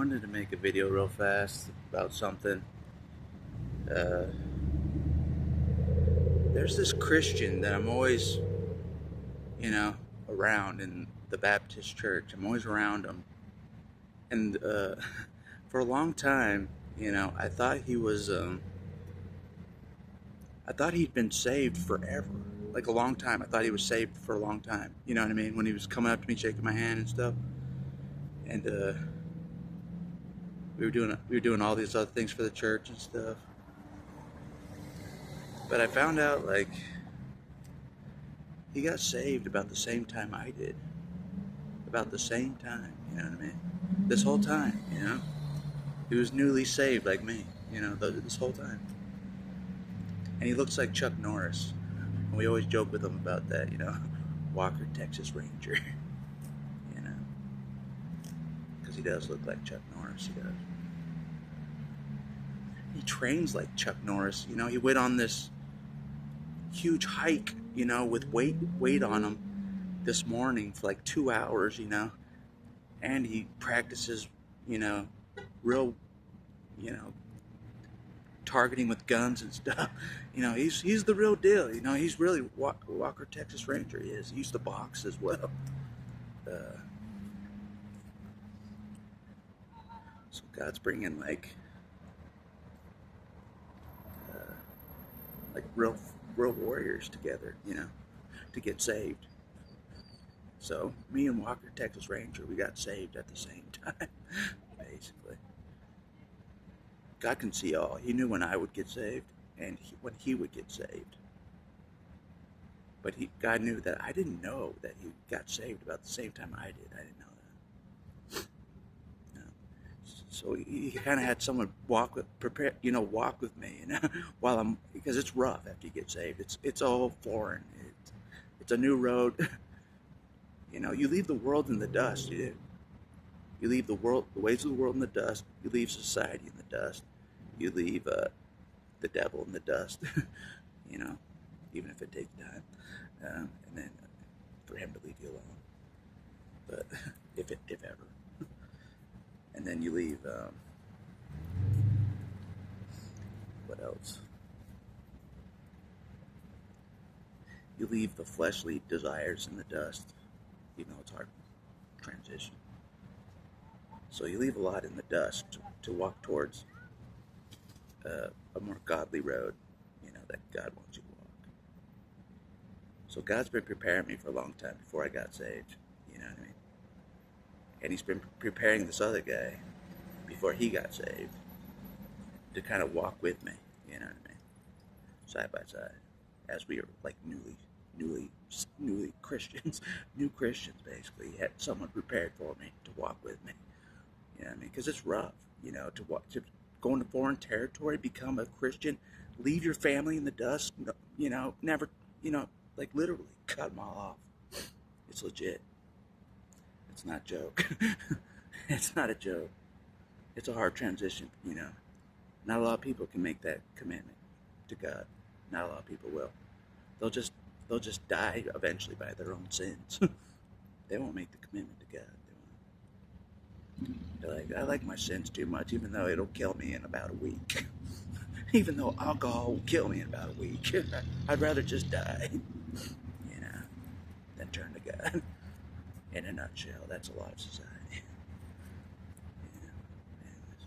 wanted to make a video real fast about something. Uh, there's this Christian that I'm always, you know, around in the Baptist church. I'm always around him. And for a long time, I thought I thought he'd been saved forever. Like a long time. I thought he was saved for a long time. You know what I mean? When he was coming up to me, shaking my hand and stuff. And we were doing all these other things for the church and stuff. But I found out, like, he got saved about the same time I did. About the same time, you know what I mean? This whole time. He was newly saved like me, this whole time. And he looks like Chuck Norris. And we always joke with him about that, Walker, Texas Ranger. you know, because he does look like Chuck Norris, he does. He trains like Chuck Norris, he went on this huge hike, with weight on him this morning for like 2 hours, and he practices, real, targeting with guns and stuff. He's the real deal. He's really Walker, Texas Ranger. He is. He used to box as well. So God's bringing like real warriors together, to get saved. So me and Walker, Texas Ranger, we got saved at the same time, basically. God can see all. He knew when I would get saved and when he would get saved. But God knew that I didn't know that he got saved about the same time I did. I didn't know that. No. So he kind of had someone walk with me, while because it's rough after you get saved. It's all foreign. It's a new road. You leave the world in the dust. You do. You leave the ways of the world in the dust. You leave society in the dust. You leave the devil in the dust. Even if it takes time, and then for him to leave you alone. But if ever, and then you leave. What else? You leave the fleshly desires in the dust, even though it's hard to transition. So you leave a lot in the dust to walk towards a more godly road, that God wants you to walk. So God's been preparing me for a long time before I got saved, you know what I mean? And he's been preparing this other guy before he got saved to kind of walk with me, you know what I mean? Side by side, as we are like newly Christians, new Christians basically. He had someone prepared for me to walk with me. You know what I mean? Because it's rough, to go into foreign territory, become a Christian, leave your family in the dust, never, like literally cut them all off. It's legit. It's not a joke. It's not a joke. It's a hard transition, Not a lot of people can make that commitment to God. Not a lot of people will. They'll just die eventually by their own sins. They won't make the commitment to God. They're like, I like my sins too much, even though it'll kill me in about a week. Even though alcohol will kill me in about a week. I'd rather just die, than turn to God. In a nutshell, that's a lot of society. Anyways,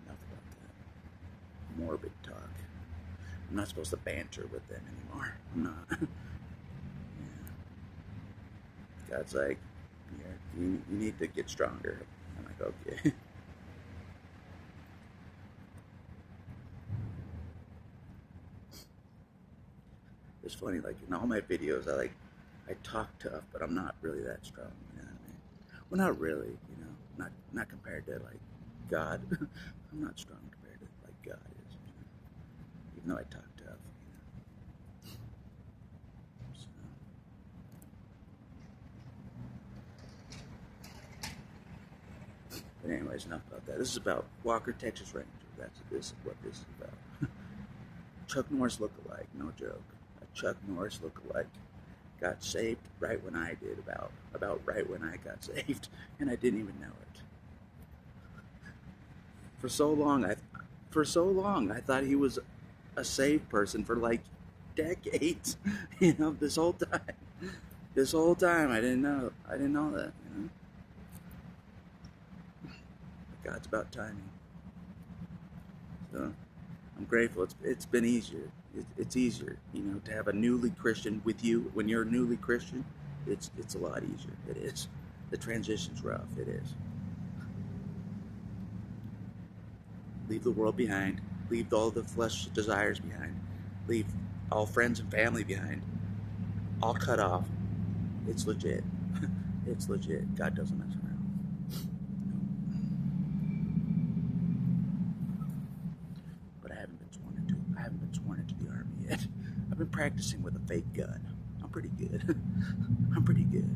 enough about that. Morbid talk. I'm not supposed to banter with them anymore. I'm not. God's like, you need to get stronger. I'm like, okay. It's funny, like in all my videos, I talk tough, but I'm not really that strong. You know what I mean? Well, not really. Not compared to like God. I'm not strong compared to like God is. Even though I talk tough. So. But anyways, enough about that. This is about Walker, Texas Ranger. This is what this is about. Chuck Norris look-alike, no joke. A Chuck Norris look-alike got saved right when I did, about right when I got saved, and I didn't even know it. For so long, I thought he was a saved person for like decades. This whole time, I didn't know. I didn't know that. But God's about timing. So I'm grateful. It's been easier. It's easier, to have a newly Christian with you. When you're a newly Christian, it's a lot easier. It is. The transition's rough. It is. Leave the world behind. Leave all the flesh desires behind. Leave all friends and family behind. All cut off. It's legit. It's legit. God doesn't mess around. But I haven't been sworn into the army yet. I've been practicing with a fake gun. I'm pretty good. I'm pretty good.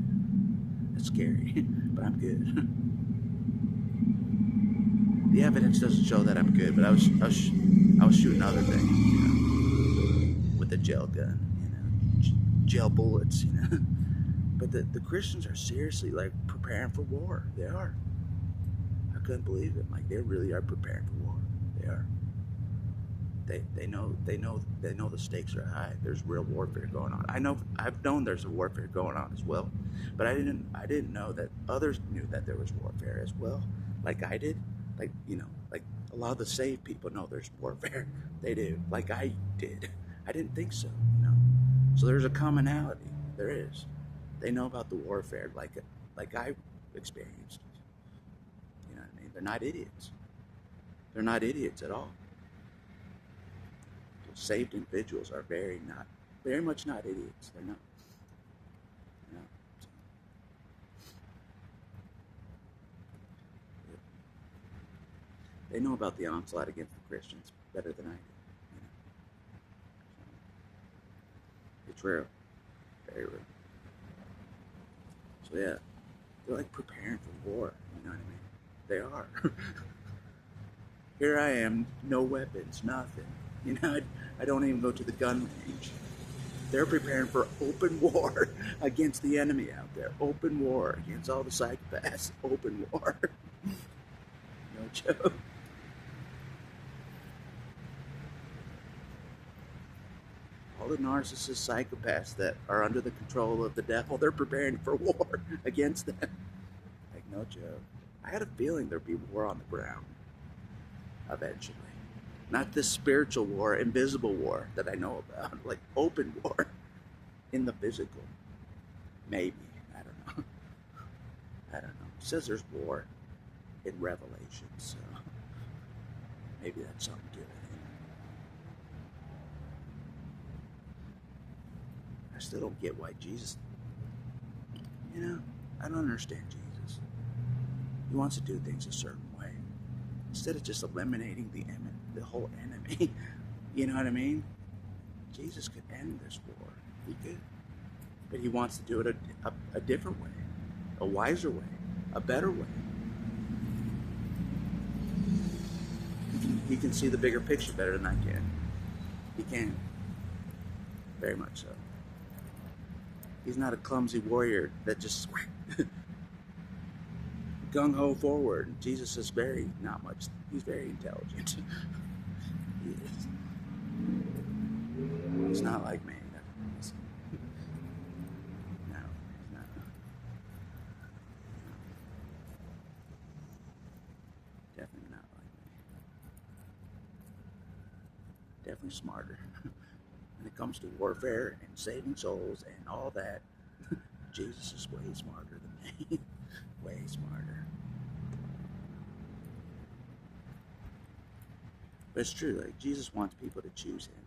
It's scary, but I'm good. The evidence doesn't show that I'm good, but I was shooting other things, with a gel gun, gel bullets, But the Christians are seriously like preparing for war. They are. I couldn't believe it. Like they really are preparing for war. They are. They know the stakes are high. There's real warfare going on. I've known there's a warfare going on as well, but I didn't know that others knew that there was warfare as well, like I did. Like like a lot of the saved people know there's warfare. They do, like I did. I didn't think so. So there's a commonality. There is. They know about the warfare, like I experienced. You know what I mean? They're not idiots. They're not idiots at all. Saved individuals are very much not idiots. They're not. So, they know about the onslaught against the Christians better than I do. It's real, very real. So yeah, they're like preparing for war. You know what I mean? They are. Here I am, no weapons, nothing. I don't even go to the gun range. They're preparing for open war against the enemy out there. Open war against all the psychopaths. Open war. No joke. All the narcissist psychopaths that are under the control of the devil, they're preparing for war against them. Like, no joke. I had a feeling there'd be war on the ground eventually. Not this spiritual war, invisible war that I know about, like open war in the physical. Maybe. I don't know. It says there's war in Revelation, so maybe that's something to it. I still don't get why Jesus, I don't understand Jesus. He wants to do things a certain way. Instead of just eliminating the whole enemy, you know what I mean? Jesus could end this war. He could. But he wants to do it a different way, a wiser way, a better way. He can see the bigger picture better than I can. He can. Very much so. He's not a clumsy warrior that just gung-ho forward. Jesus is not much. He's very intelligent. He is. He's not like me. No, he's not. Definitely not like me. Definitely smarter. When it comes to warfare and saving souls and all that, Jesus is way smarter than me. Way smarter. But it's true. Like Jesus wants people to choose Him.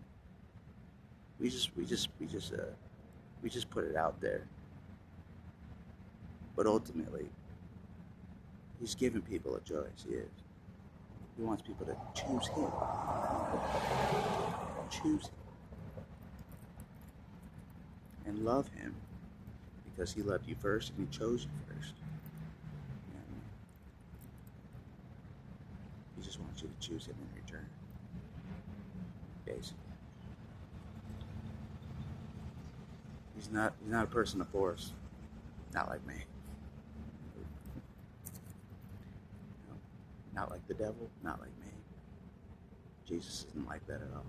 We just put it out there. But ultimately, He's giving people a choice. He is. He wants people to choose Him. Choose Him. And love Him because He loved you first and He chose you first. You know what I mean? He just wants you to choose Him in return. Basically. He's not a person of force. Not like me. Not like the devil, not like me. Jesus isn't like that at all.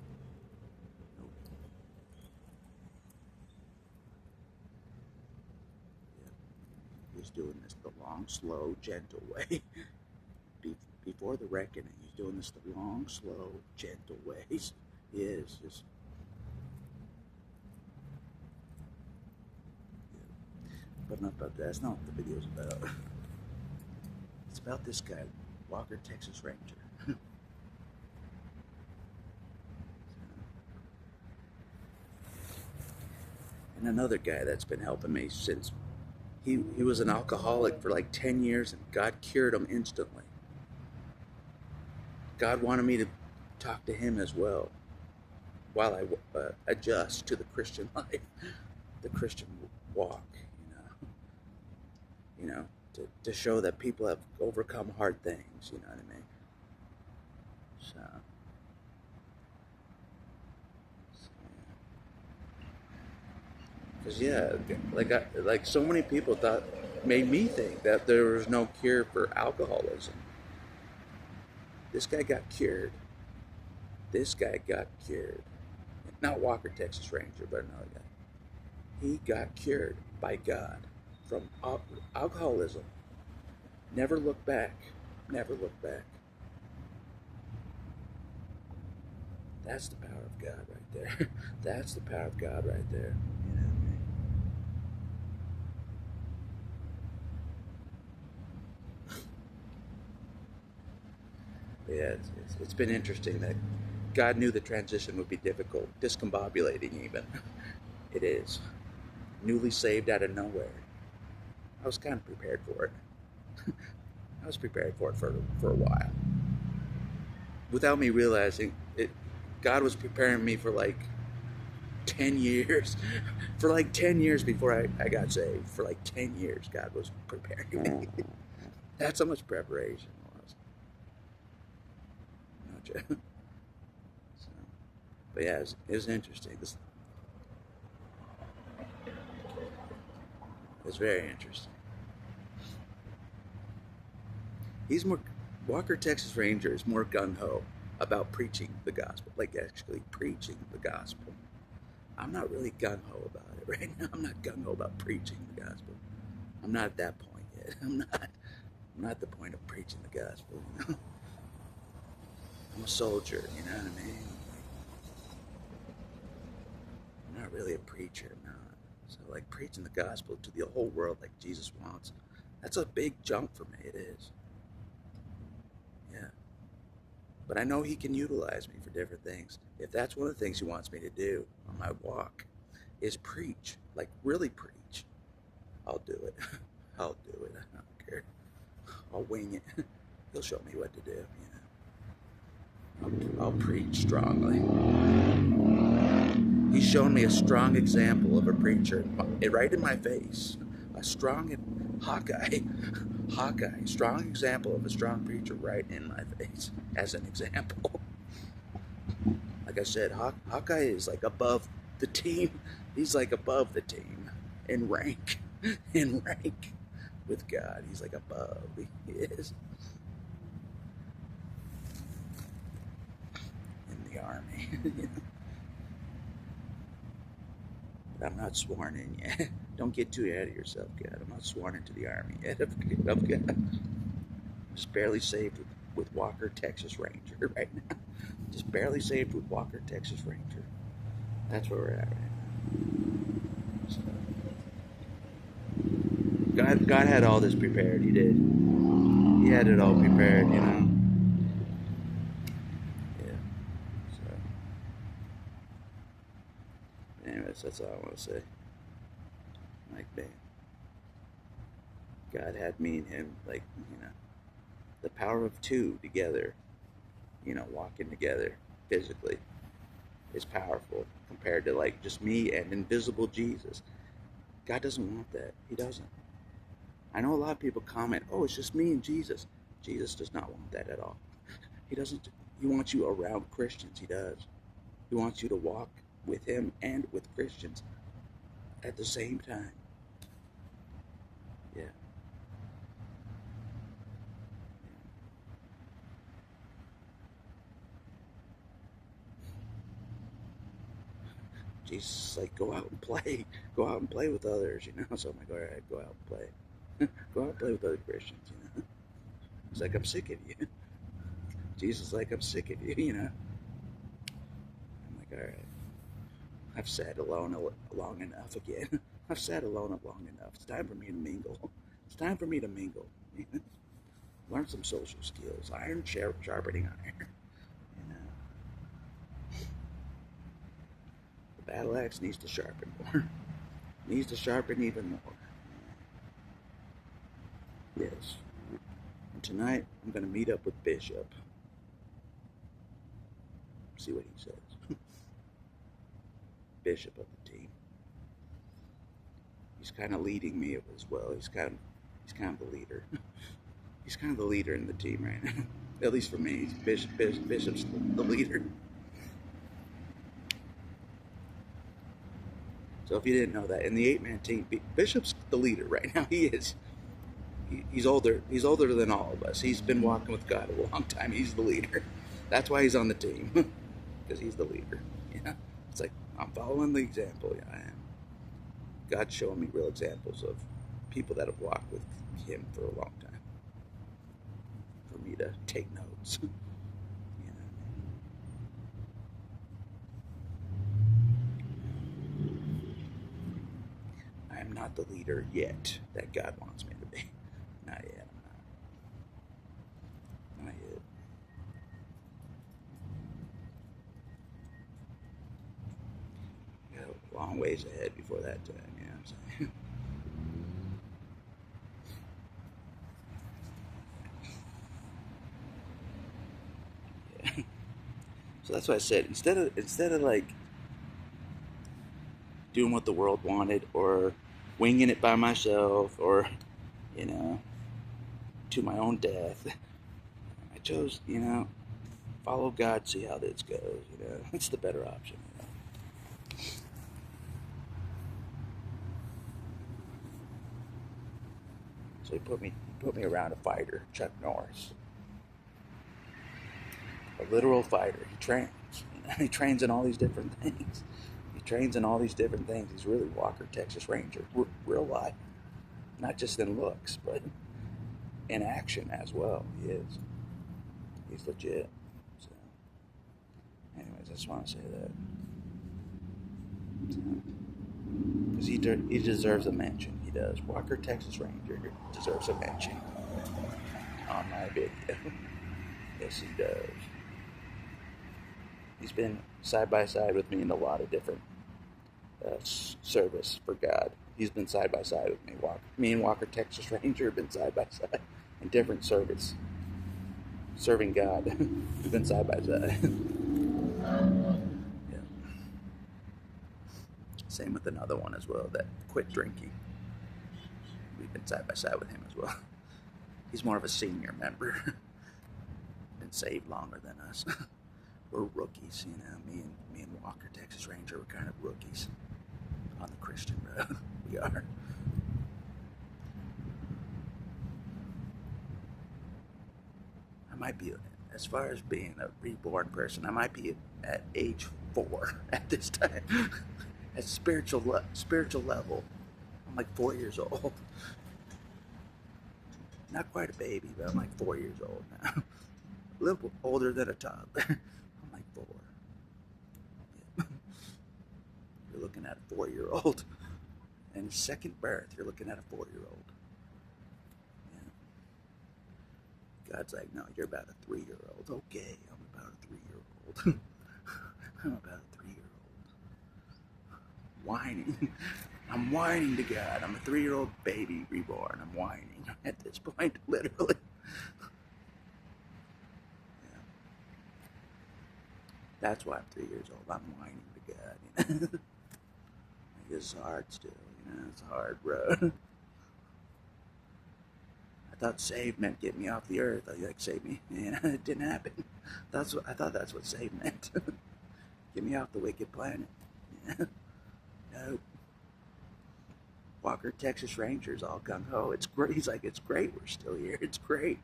Nope. Yeah. He's doing this the long, slow, gentle way. Before the reckoning, he's doing this the long, slow, gentle way. He is just. Yeah. But enough about that. That's not what the video's about. It's about this guy, Walker Texas Ranger. And another guy that's been helping me since he was an alcoholic for like 10 years and God cured him instantly. God wanted me to talk to him as well while I adjust to the Christian life, the Christian walk, to show that people have overcome hard things, you know what I mean? Because like so many people made me think that there was no cure for alcoholism. This guy got cured. This guy got cured. Not Walker Texas Ranger, but another guy. He got cured by God from alcoholism. Never look back. Never look back. That's the power of God right there. That's the power of God right there. You know what I mean? Yeah, it's been interesting that God knew the transition would be difficult, discombobulating even. It is. Newly saved out of nowhere. I was kind of prepared for it. I was prepared for it for a while. Without me realizing it, God was preparing me for like 10 years. For like 10 years before I got saved. For like 10 years, God was preparing me. That's how much preparation was. So, but yeah, it was interesting. It's very interesting. He's more, Walker Texas Ranger is more gung-ho about preaching the gospel, like actually preaching the gospel. I'm not really gung-ho about it right now. I'm not gung-ho about preaching the gospel. I'm not at that point yet. I'm not at the point of preaching the gospel, you know? I'm a soldier, you know what I mean? I'm not really a preacher, I'm not. So like preaching the gospel to the whole world like Jesus wants, that's a big jump for me, it is. Yeah. But I know he can utilize me for different things. If that's one of the things he wants me to do on my walk, is preach, like really preach, I'll do it. I'll do it. I don't care. I'll wing it. He'll show me what to do, you know. I'll preach strongly. He's shown me a strong example of a preacher right in my face. A strong Hawkeye, strong example of a strong preacher right in my face as an example. Like I said, Hawkeye is like above the team. He's like above the team in rank. In rank with God. He's like above. He is. In the army. But I'm not sworn in yet. Don't get too ahead of yourself, God. I'm not sworn into the army yet of God. I'm just barely saved with Walker Texas Ranger right now. Just barely saved with Walker Texas Ranger. That's where we're at right now. So, God had all this prepared. He did. He had it all prepared, you know. Yeah. So, anyways, that's all I want to say. Like, man, God had me and him, like, you know, the power of two together, you know, walking together physically is powerful compared to like just me and invisible Jesus. God doesn't want that. He doesn't. I know a lot of people comment, oh, it's just me and Jesus. Jesus does not want that at all. He doesn't. He wants you around Christians. He does. He wants you to walk with him and with Christians at the same time. Yeah. Jesus is like, go out and play. Go out and play with others, you know. So I'm like, all right, go out and play. Go out and play with other Christians, you know. He's like, I'm sick of you. Jesus is like, I'm sick of you, you know. I'm like, all right. I've sat alone long enough again. I've sat alone long enough. It's time for me to mingle. It's time for me to mingle. Learn some social skills. Iron sharpening iron. You know, the battle axe needs to sharpen more. Needs to sharpen even more. Yes. And tonight I'm going to meet up with Bishop. See what he says. Bishop of the team. He's kind of leading me as well. He's kind of the leader. He's kind of the leader in the team right now. At least for me, Bishop's the leader. So if you didn't know that, in the 8-man team, Bishop's the leader right now. He is. He's older. He's older than all of us. He's been walking with God a long time. He's the leader. That's why he's on the team, because he's the leader. Yeah, it's like I'm following the example. Yeah, I am. God's showing me real examples of people that have walked with Him for a long time, for me to take notes. You know, I am not the leader yet that God wants me to be. Not yet. I'm not yet. Got a long ways ahead before that time. You know what I'm saying? Yeah. So that's why I said instead of like doing what the world wanted or winging it by myself or you know to my own death, I chose follow God, see how this goes. It's the better option. So he put me around a fighter, Chuck Norris, a literal fighter. He trains. He trains in all these different things. He's really Walker, Texas Ranger, real life, not just in looks, but in action as well. He is. He's legit. So, anyways, I just want to say that. Because he deserves a mention. He does. Walker, Texas Ranger deserves a mention on my video. Yes, he does. He's been side by side with me in a lot of different service for God. He's been side by side with me. Me and Walker, Texas Ranger have been side by side in different service. Serving God. We've been side by side. Yeah. Same with another one as well that quit drinking. We've been side by side with him as well. He's more of a senior member. Been saved longer than us. We're rookies, Me and Walker, Texas Ranger, we're kind of rookies on the Christian road. We are. I might be, as far as being a reborn person, I might be at age 4 at this time. At spiritual level, I'm like 4 years old. Not quite a baby, but I'm like 4 years old now. A little older than a toddler. I'm like 4. Yeah. You're looking at a 4-year-old. And second birth, you're looking at a 4-year-old. Yeah. God's like, no, you're about a 3-year-old. Okay, I'm about a 3-year-old. I'm about a 3-year-old. Whining. I'm whining to God. I'm a 3-year-old baby reborn. I'm whining at this point, literally. Yeah. That's why I'm 3 years old. I'm whining to God. It's hard still. It's a hard road. I thought save meant get me off the earth. Save me. It didn't happen. I thought that's what save meant. Get me off the wicked planet. No. Walker, Texas Rangers, all gung ho. It's great. He's like, it's great. We're still here. It's great.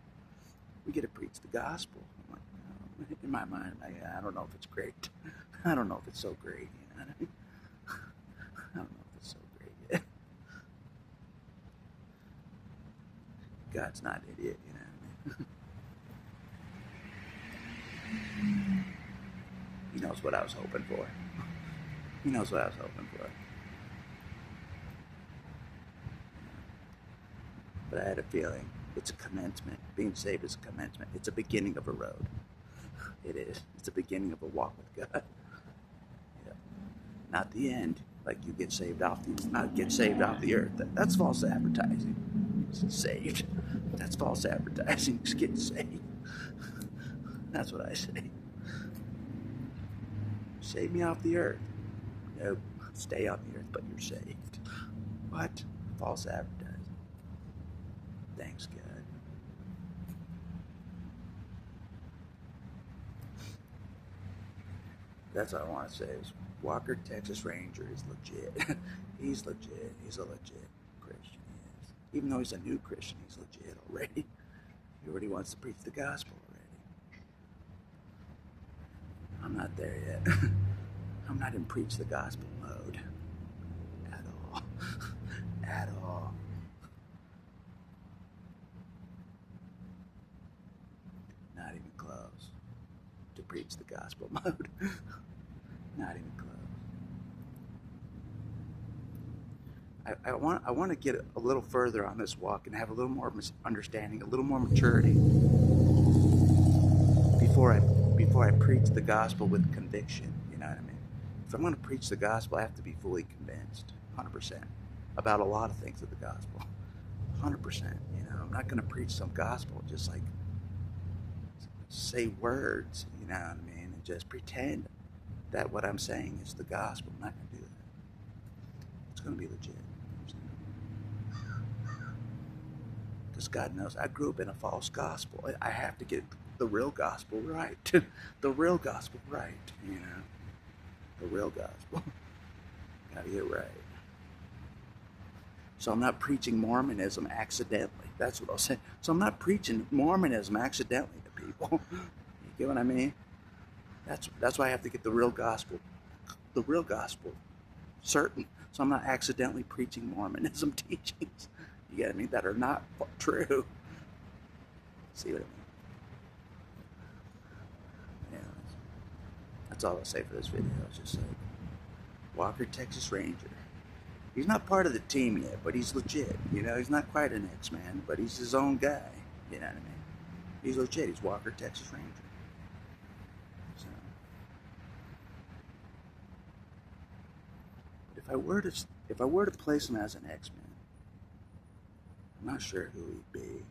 We get to preach the gospel. I'm like, no. In my mind, I don't know if it's great. I don't know if it's so great. I don't know if it's so great yet. God's not an idiot, you know what I mean? He knows what I was hoping for. He knows what I was hoping for. But I had a feeling it's a commencement. Being saved is a commencement. It's a beginning of a road. It is. It's a beginning of a walk with God. Yeah. Not the end. Like you get saved off the earth. That's false advertising. Saved. That's false advertising. Just get saved. That's what I say. Save me off the earth. Nope. Stay on the earth, but you're saved. What? False advertising. Thanks, God. That's all I want to say is Walker, Texas Ranger is legit. He's legit. He's a legit Christian. He is. Even though he's a new Christian, he's legit already. He already wants to preach the gospel already. I'm not there yet. I'm not in preach the gospel mode. At all. At all. Not even close to preach the gospel mode. Not even close. I want to get a little further on this walk and have a little more understanding, a little more maturity before I preach the gospel with conviction. You know what I mean? If I'm going to preach the gospel, I have to be fully convinced, 100%, about a lot of things of the gospel. 100%. You know, I'm not going to preach some gospel just like say words. You know what I mean? And just pretend that what I'm saying is the gospel. I'm not going to do that. It's going to be legit. Because God knows I grew up in a false gospel. I have to get the real gospel right. The real gospel right, you know. The real gospel. Gotta get right. So I'm not preaching Mormonism accidentally. That's what I'll say. So I'm not preaching Mormonism accidentally to people. You get what I mean? That's why I have to get the real gospel certain. So I'm not accidentally preaching Mormonism teachings. You get what I mean? That are not true. See what I mean? Yeah. That's all I'll say for this video. It's just like Walker, Texas Ranger. He's not part of the team yet, but he's legit. You know, he's not quite an X-Man, but he's his own guy. You know what I mean? He's legit. He's Walker, Texas Ranger. So, but if I were to place him as an X-Man, I'm not sure who he'd be.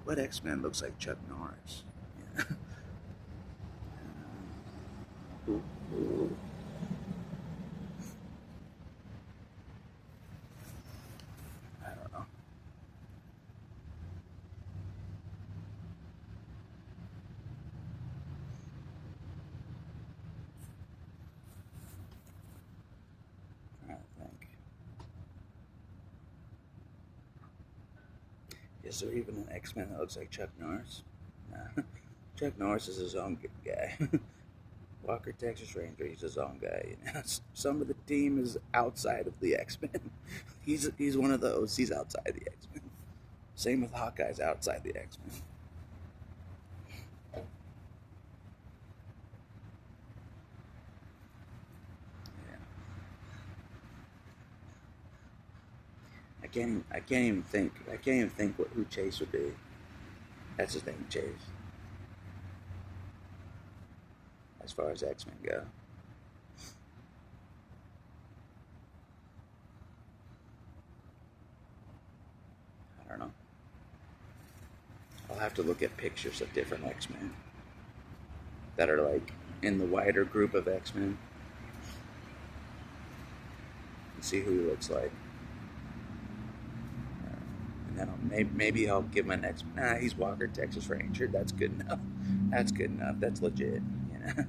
What X-Men looks like Chuck Norris? Yeah. Ooh. I don't know. I think. Is there even an X-Men that looks like Chuck Norris? Nah. Chuck Norris is his own guy. Walker, Texas Ranger, he's his own guy. You know? Some of the team is outside of the X-Men. He's one of those. He's outside the X-Men. Same with Hawkeye's outside the X-Men. I can't even think who Chase would be. That's his name, Chase. As far as X-Men go. I don't know. I'll have to look at pictures of different X-Men that are like in the wider group of X-Men and see who he looks like. Maybe I'll give him an X-Men. Nah, he's Walker, Texas Ranger. That's good enough. That's good enough. That's legit. You know,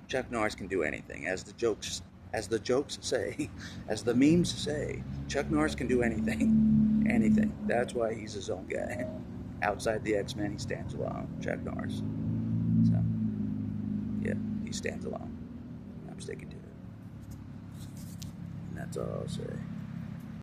Chuck Norris can do anything, as the jokes say, as the memes say. Chuck Norris can do anything, anything. That's why he's his own guy. outside the X-Men, he stands alone. Chuck Norris. So, yeah, he stands alone. I'm sticking to it. And that's all I'll say.